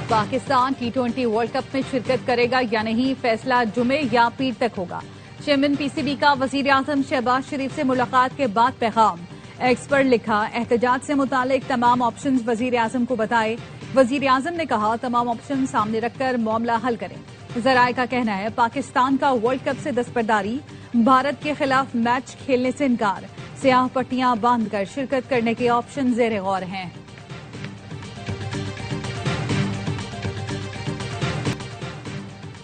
Pakistan T20 world cup میں شرکت کرے گا یا نہیں، فیصلہ جمعے یا پیر تک ہوگا۔ چیئرمین PCB کا وزیر اعظم شہباز شریف سے ملاقات کے بعد پیغام۔ ایکس پر لکھا، احتجاج سے متعلق تمام آپشنز وزیر اعظم کو بتائے۔ وزیر اعظم نے کہا تمام آپشن سامنے رکھ کر معاملہ حل کریں۔ ذرائع کا کہنا ہے پاکستان کا ورلڈ کپ سے دستبرداری، بھارت کے خلاف میچ کھیلنے سے انکار، سیاہ پٹیاں باندھ کر شرکت کرنے کے آپشن زیر غور ہیں۔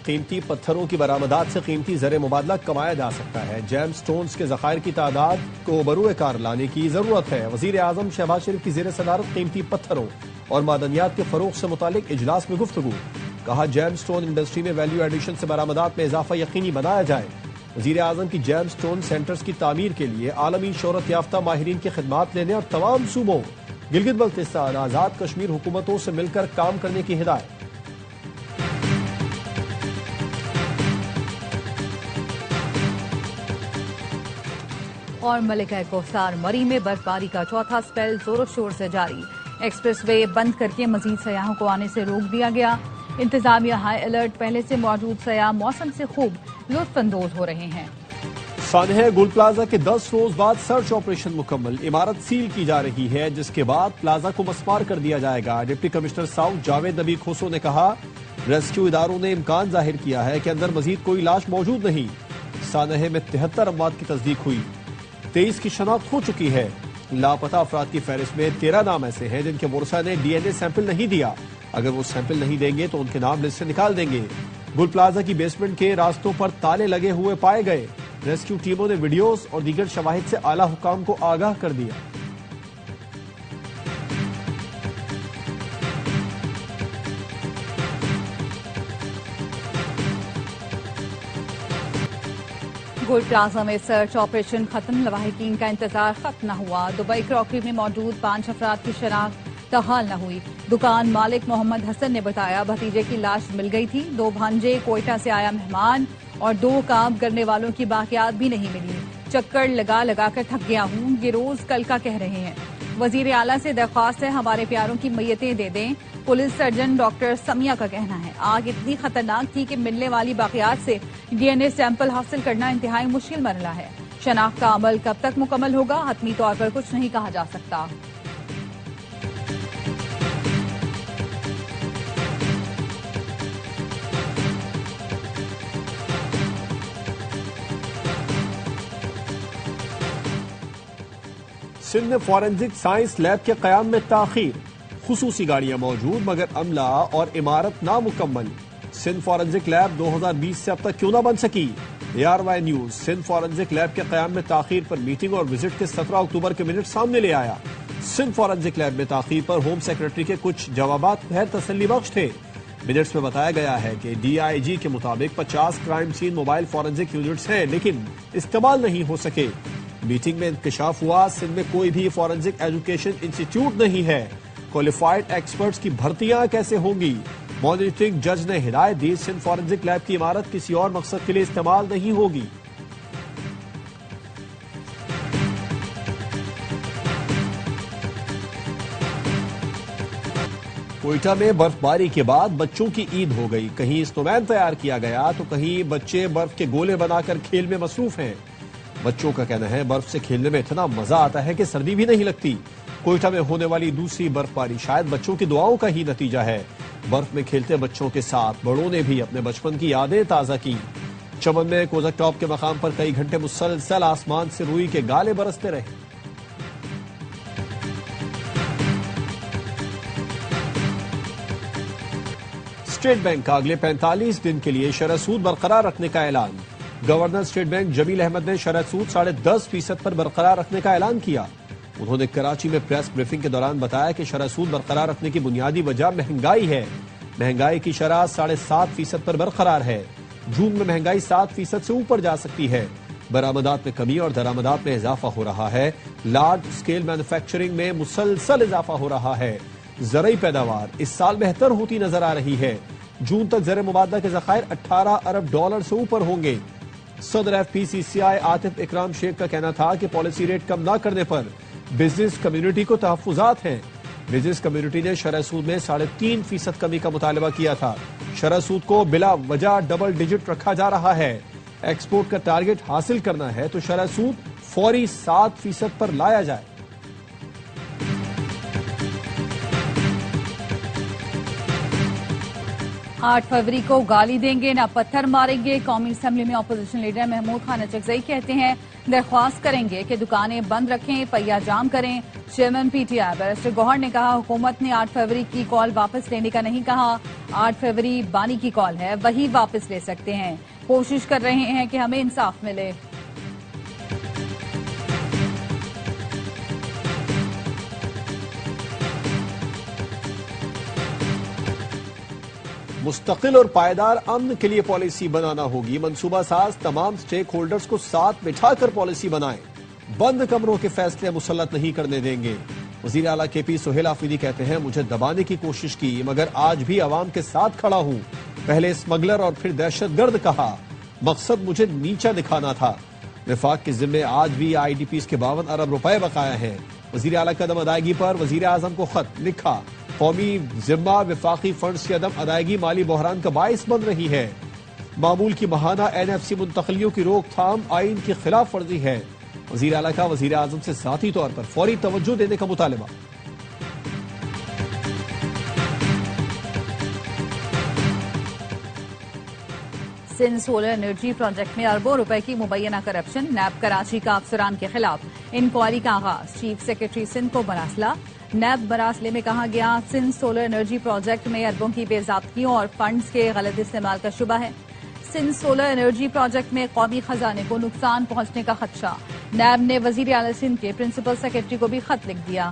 قیمتی پتھروں کی برآمدات سے قیمتی زر مبادلہ کمایا جا سکتا ہے۔ جیم سٹونز کے ذخائر کی تعداد کو بروئے کار لانے کی ضرورت ہے۔ وزیر اعظم شہباز شریف کی زیر صدارت قیمتی پتھروں اور معدنیات کے فروغ سے متعلق اجلاس میں گفتگو۔ کہا جیم سٹون انڈسٹری میں ویلیو ایڈیشن سے برآمدات میں اضافہ یقینی بنایا جائے۔ وزیر اعظم کی جیم سٹون سینٹرز کی تعمیر کے لیے عالمی شہرت یافتہ ماہرین کی خدمات لینے اور تمام صوبوں گلگت بلتستان آزاد کشمیر حکومتوں سے مل کر کام کرنے کی ہدایت۔ اور ملکہ کوثر مری میں برف باری کا چوتھا سپیل زور و شور سے جاری۔ ایکسپریس وے بند کر کے مزید سیاحوں کو آنے سے روک دیا گیا۔ انتظامیہ ہائی الرٹ، پہلے سے موجود سیاح موسم سے خوب لطف اندوز ہو رہے ہیں۔ سانحہ گل پلازا کے 10 روز بعد سرچ آپریشن مکمل، عمارت سیل کی جا رہی ہے جس کے بعد پلازا کو مسمار کر دیا جائے گا۔ ڈپٹی کمشنر ساؤتھ جاوید نبی کھوسو نے کہا ریسکیو اداروں نے امکان ظاہر کیا ہے کہ اندر مزید کوئی لاش موجود نہیں۔ سانحہ میں 73 اموات کی تصدیق ہوئی، 23 کی شناخت ہو چکی ہے۔ لاپتہ افراد کی فہرست میں 13 نام ایسے ہیں جن کے ورثاء نے DNA سیمپل نہیں دیا۔ اگر وہ سیمپل نہیں دیں گے تو ان کے نام لسٹ سے نکال دیں گے۔ گل پلازا کی بیسمنٹ کے راستوں پر تالے لگے ہوئے پائے گئے۔ ریسکیو ٹیموں نے ویڈیوز اور دیگر شواہد سے اعلیٰ حکام کو آگاہ کر دیا۔ گل پلازا میں سرچ آپریشن ختم، لواحقین کا انتظار ختم نہ ہوا۔ دبئی کراکری میں موجود 5 افراد کی شناخت تحال نہ ہوئی۔ دکان مالک محمد حسن نے بتایا بھتیجے کی لاش مل گئی تھی، 2 بھانجے، کوئٹہ سے آیا مہمان اور 2 کام کرنے والوں کی باقیات بھی نہیں ملی۔ چکر لگا لگا کر تھک گیا ہوں، یہ روز کل کا کہہ رہے ہیں۔ وزیر اعلیٰ سے درخواست ہے ہمارے پیاروں کی میتیں دے دیں۔ پولیس سرجن ڈاکٹر سمیہ کا کہنا ہے آگ اتنی خطرناک تھی کہ ملنے والی باقیات سے DNA سیمپل حاصل کرنا انتہائی مشکل مرحلہ ہے۔ شناخت کا عمل کب تک مکمل ہوگا، حتمی طور پر کچھ نہیں کہا جا سکتا۔ سندھ میں فورینزک سائنس لیب کے قیام میں تاخیر، خصوصی گاڑیاں موجود مگر عملہ اور عمارت نامکمل۔ سندھ فورینزک لیب 2020 سے اب تک کیوں نہ بن سکی؟ ARY news Sindh forensic lab کے قیام میں تاخیر پر میٹنگ اور وزٹ کے 17 اکتوبر کے منٹ سامنے لے آیا۔ سندھ فورینزک لیب میں تاخیر پر ہوم سیکرٹری کے کچھ جوابات غیر تسلی بخش تھے۔ منٹس میں بتایا گیا ہے کہ DIG کے مطابق 50 crime scene mobile forensic units ہیں لیکن استعمال نہیں ہو سکے۔ میٹنگ میں انکشاف ہوا سندھ میں کوئی بھی فورینزک ایجوکیشن انسٹیٹیوٹ نہیں ہے، کوالیفائڈ ایکسپرٹس کی بھرتیاں کیسے ہوں گی؟ مانیٹرنگ جج نے ہدایت دی سندھ فورینزک لیب کی عمارت کسی اور مقصد کے لیے استعمال نہیں ہوگی۔ کوئٹہ میں برف باری کے بعد بچوں کی عید ہو گئی، کہیں اسنومین تیار کیا گیا تو کہیں بچے برف کے گولے بنا کر کھیل میں مصروف ہیں۔ بچوں کا کہنا ہے برف سے کھیلنے میں اتنا مزہ آتا ہے کہ سردی بھی نہیں لگتی۔ کوئٹہ میں ہونے والی دوسری برف باری شاید بچوں کی دعاؤں کا ہی نتیجہ ہے۔ برف میں کھیلتے بچوں کے ساتھ بڑوں نے بھی اپنے بچپن کی یادیں تازہ کی۔ چمن میں کوزک ٹاپ کے مقام پر کئی گھنٹے مسلسل آسمان سے روئی کے گالے برستے رہے۔ اسٹیٹ بینک کا اگلے 45 دن کے لیے شرح سود برقرار رکھنے کا اعلان۔ گورنر اسٹیٹ بینک جمیل احمد نے شرح سود 10.5% پر برقرار رکھنے کا اعلان کیا۔ انہوں نے کراچی میں پریس بریفنگ کے دوران بتایا کہ شرح سود برقرار رکھنے کی بنیادی وجہ مہنگائی ہے۔ مہنگائی کی شرح 7.5% پر برقرار ہے۔ جون میں مہنگائی 7% سے اوپر جا سکتی ہے۔ برآمدات میں کمی اور درآمدات میں اضافہ ہو رہا ہے۔ لارج اسکیل مینوفیکچرنگ میں مسلسل اضافہ ہو رہا ہے۔ زرعی پیداوار اس سال بہتر ہوتی نظر آ رہی ہے۔ جون تک زر مبادلہ کے ذخائر $18 ارب سے اوپر ہوں گے۔ صدر FPCCI عاطف اکرام شیخ کا کہنا تھا کہ پالیسی ریٹ کم نہ کرنے پر بزنس کمیونٹی کو تحفظات ہیں۔ بزنس کمیونٹی نے شرح سود میں 3.5% کمی کا مطالبہ کیا تھا. شرح سود کو بلا وجہ ڈبل ڈیجٹ رکھا جا رہا ہے. ایکسپورٹ کا ٹارگٹ حاصل کرنا ہے تو شرح سود فوری 7% پر لایا جائے. آٹھ فروری کو گالی دیں گے نہ پتھر ماریں گے. قومی اسمبلی میں اپوزیشن لیڈر محمود خان اچکزئی کہتے ہیں درخواست کریں گے کہ دکانیں بند رکھیں, پہیہ جام کریں. Chairman P T I barrister Gohar نے کہا حکومت نے 8 فروری کی کال واپس لینے کا نہیں کہا. 8 فروری بانی کی کال ہے, وہی واپس لے سکتے ہیں. کوشش کر رہے ہیں کہ ہمیں انصاف ملے. مستقل اور پائیدار امن کے لیے پالیسی بنانا ہوگی. منصوبہ ساز تمام سٹیک ہولڈرز کو ساتھ بٹھا کر پالیسی بنائیں. بند کمروں کے فیصلے مسلط نہیں کرنے دیں گے. وزیر اعلیٰ کے پی سہیل آفریدی کہتے ہیں مجھے دبانے کی کوشش کی مگر آج بھی عوام کے ساتھ کھڑا ہوں. پہلے اسمگلر اور پھر دہشت گرد کہا, مقصد مجھے نیچا دکھانا تھا. وفاق کے ذمے آج بھی آئی ڈی پیز کے 52 ارب روپے بقایا ہیں. وزیر اعلیٰ کی عدم ادائیگی پر وزیر اعظم کو خط لکھا. قومی ذمہ وفاقی فنڈز کی عدم ادائیگی مالی بحران کا باعث بن رہی ہے. معمول کی ماہانہ NFC منتقلیوں کی روک تھام آئین کی خلاف ورزی ہے. وزیر اعلیٰ کا وزیر اعظم سے ذاتی طور پر فوری توجہ دینے کا مطالبہ. سندھ سولر انرجی پروجیکٹ میں اربوں روپے کی مبینہ کرپشن. نیب کراچی کا افسران کے خلاف انکوائری کا آغاز. چیف سیکرٹری سندھ کو مراسلہ. نیب مراسلے میں کہا گیا سندھ سولر انرجی پروجیکٹ میں اربوں کی بے ضابطگیوں اور فنڈز کے غلط استعمال کا شبہ ہے. سندھ سولر انرجی پروجیکٹ میں قومی خزانے کو نقصان پہنچنے کا خدشہ. نیب نے وزیر اعلی سندھ کے پرنسپل سیکرٹری کو بھی خط لکھ دیا.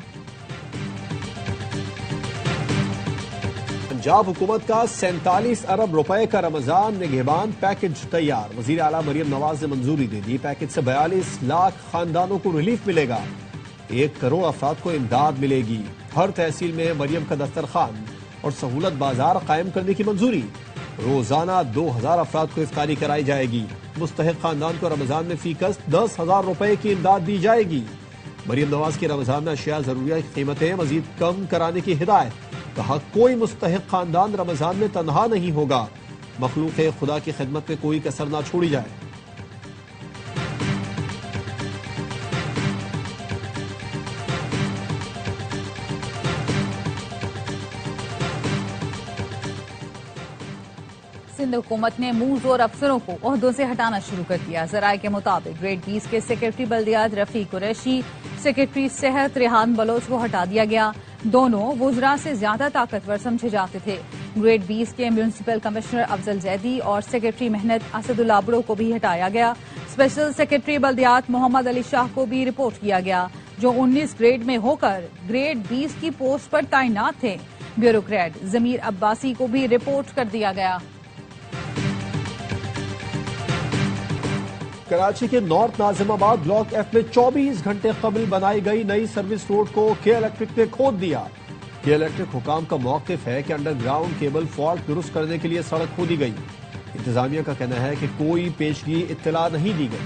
پنجاب حکومت کا 47 ارب روپے کا رمضان نگہبان پیکج تیار. وزیر اعلیٰ مریم نواز نے منظوری دے دی. پیکج سے 42 لاکھ خاندانوں کو ریلیف ملے گا. 1 کروڑ افراد کو امداد ملے گی. ہر تحصیل میں مریم کا دسترخوان اور سہولت بازار قائم کرنے کی منظوری. روزانہ 2000 افراد کو افطاری کرائی جائے گی. مستحق خاندان کو رمضان میں فی کس 10,000 روپے کی امداد دی جائے گی. مریم نواز کی رمضان میں اشیاء ضروریات کی قیمتیں مزید کم کرانے کی ہدایت. کہا کوئی مستحق خاندان رمضان میں تنہا نہیں ہوگا. مخلوق خدا کی خدمت میں کوئی کسر نہ چھوڑی جائے. سندھ حکومت نے منہ زور افسروں کو عہدوں سے ہٹانا شروع کر دیا. ذرائع کے مطابق گریڈ 20 کے سیکرٹری بلدیات رفیق قریشی, سیکرٹری صحت ریحان بلوچ کو ہٹا دیا گیا. دونوں وزراء سے زیادہ طاقتور سمجھے جاتے تھے. گریڈ 20 کے میونسپل کمشنر افضل زیدی اور سیکرٹری محنت اسد اللہ بڑو کو بھی ہٹایا گیا. اسپیشل سیکرٹری بلدیات محمد علی شاہ کو بھی رپورٹ کیا گیا جو 19 گریڈ میں ہو کر گریڈ 20 کی پوسٹ پر تعینات تھے. بیوروکریٹ ضمیر عباسی کو بھی رپورٹ کر دیا گیا. کراچی کے نارتھ ناظم آباد بلاک ایف میں 24 گھنٹے قبل بنائی گئی نئی سروس روڈ کو کے الیکٹرک نے کھود دیا. کے الیکٹرک حکام کا موقف ہے کہ انڈر گراؤنڈ کیبل فالٹ درست کرنے کے لیے سڑک کھودی گئی. انتظامیہ کا کہنا ہے کہ کوئی پیشگی اطلاع نہیں دی گئی.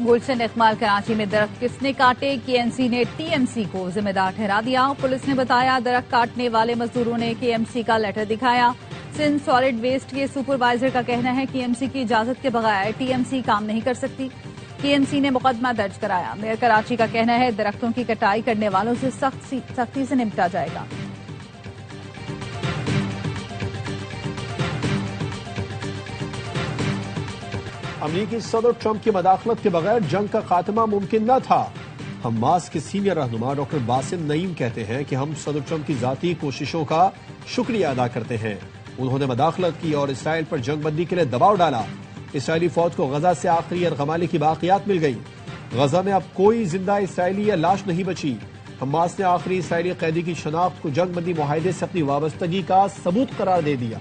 گلشن اقمال کراچی میں درخت کس نے کاٹے, KMC نے TMC کو ذمہ دار ٹھہرا دیا. پولیس نے بتایا درخت کاٹنے والے مزدوروں نے KMC کا لیٹر دکھایا. سندھ سالڈ ویسٹ کے سپروائزر کا کہنا ہے KMC کی اجازت کے بغیر TMC کام نہیں کر سکتی. KMC نے مقدمہ درج کرایا. میئر کراچی کا کہنا ہے درختوں کی کٹائی کرنے والوں سے سختی سے نمٹا جائے گا. امریکی صدر ٹرمپ کی مداخلت کے بغیر جنگ کا خاتمہ ممکن نہ تھا. حماس کے سینئر رہنما ڈاکٹر باسم نعیم کہتے ہیں کہ ہم صدر ٹرمپ کی ذاتی کوششوں کا شکریہ ادا کرتے ہیں. انہوں نے مداخلت کی اور اسرائیل پر جنگ بندی کے لیے دباؤ ڈالا. اسرائیلی فوج کو غزہ سے آخری یرغمالی کی باقیات مل گئی. غزہ میں اب کوئی زندہ اسرائیلی یا لاش نہیں بچی. حماس نے آخری اسرائیلی قیدی کی شناخت کو جنگ بندی معاہدے سے اپنی وابستگی کا ثبوت قرار دے دیا.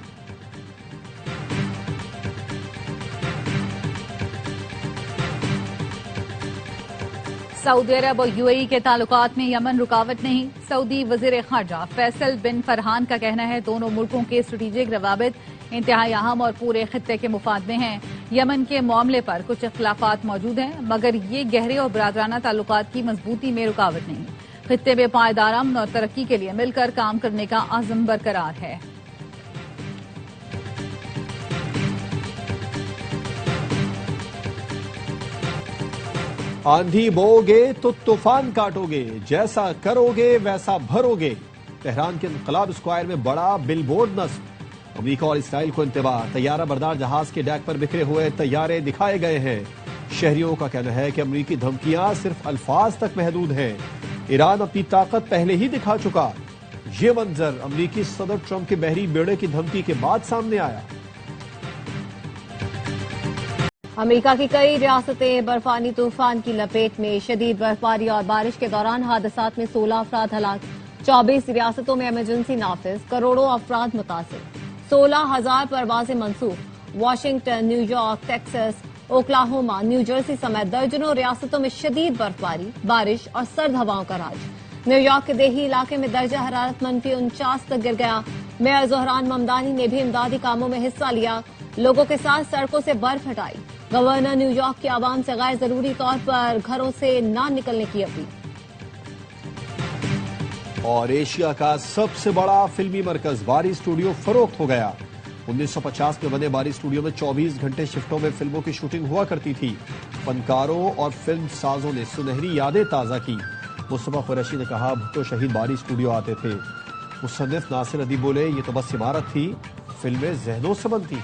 سعودی عرب اور UAE کے تعلقات میں یمن رکاوٹ نہیں. سعودی وزیر خارجہ فیصل بن فرحان کا کہنا ہے دونوں ملکوں کے اسٹریٹجک روابط انتہائی اہم اور پورے خطے کے مفاد میں ہیں. یمن کے معاملے پر کچھ اختلافات موجود ہیں مگر یہ گہرے اور برادرانہ تعلقات کی مضبوطی میں رکاوٹ نہیں۔ خطے میں پائیدار امن اور ترقی کے لیے مل کر کام کرنے کا عزم برقرار ہے۔ آندھی بو گے تو طوفان کاٹو گے، جیسا کرو گے ویسا بھرو گے۔ تہران کے انقلاب اسکوائر میں بڑا بل بورڈ نصب۔ امریکہ اور اسرائیل کو انتباہ، طیارہ بردار جہاز کے ڈیک پر بکھرے ہوئے طیارے دکھائے گئے ہیں۔ شہریوں کا کہنا ہے کہ امریکی دھمکیاں صرف الفاظ تک محدود ہیں، ایران اپنی طاقت پہلے ہی دکھا چکا۔ یہ منظر امریکی صدر ٹرمپ کے بحری بیڑے کی دھمکی کے بعد سامنے آیا۔ امریکہ کی کئی ریاستیں برفانی طوفان کی لپیٹ میں، شدید برفباری اور بارش کے دوران حادثات میں 16 افراد ہلاک، 24 ریاستوں میں ایمرجنسی نافذ، کروڑوں افراد متاثر، 16,000 پروازیں منسوخ۔ Washington, new York, Texas, Oklahoma, new Jersey سمیت درجنوں ریاستوں میں شدید برفباری، بارش اور سرد ہواؤں کا راج۔ نیو یارک کے دیہی علاقے میں درجہ حرارت -49 تک گر گیا۔ میئر زہران ممدانی نے بھی امدادی کاموں میں حصہ لیا، لوگوں کے ساتھ سڑکوں سے برف ہٹائی۔ گورنر نیو یارک کی عوام سے غیر ضروری طور پر گھروں سے نہ نکلنے کی اپیل۔ اور ایشیا کا سب سے بڑا فلمی مرکز باری اسٹوڈیو فروخت ہو گیا۔ 1950 میں بنے باری اسٹوڈیو میں 24 گھنٹے شفٹوں میں فلموں کی شوٹنگ ہوا کرتی تھی۔ فنکاروں اور فلم سازوں نے سنہری یادیں تازہ کی۔ مصطفیٰ قریشی نے کہا، بھٹو شہید باری اسٹوڈیو آتے تھے۔ مصنف ناصر ادیب بولے، یہ تو بس عمارت تھی، فلمیں ذہنوں سے بنتی۔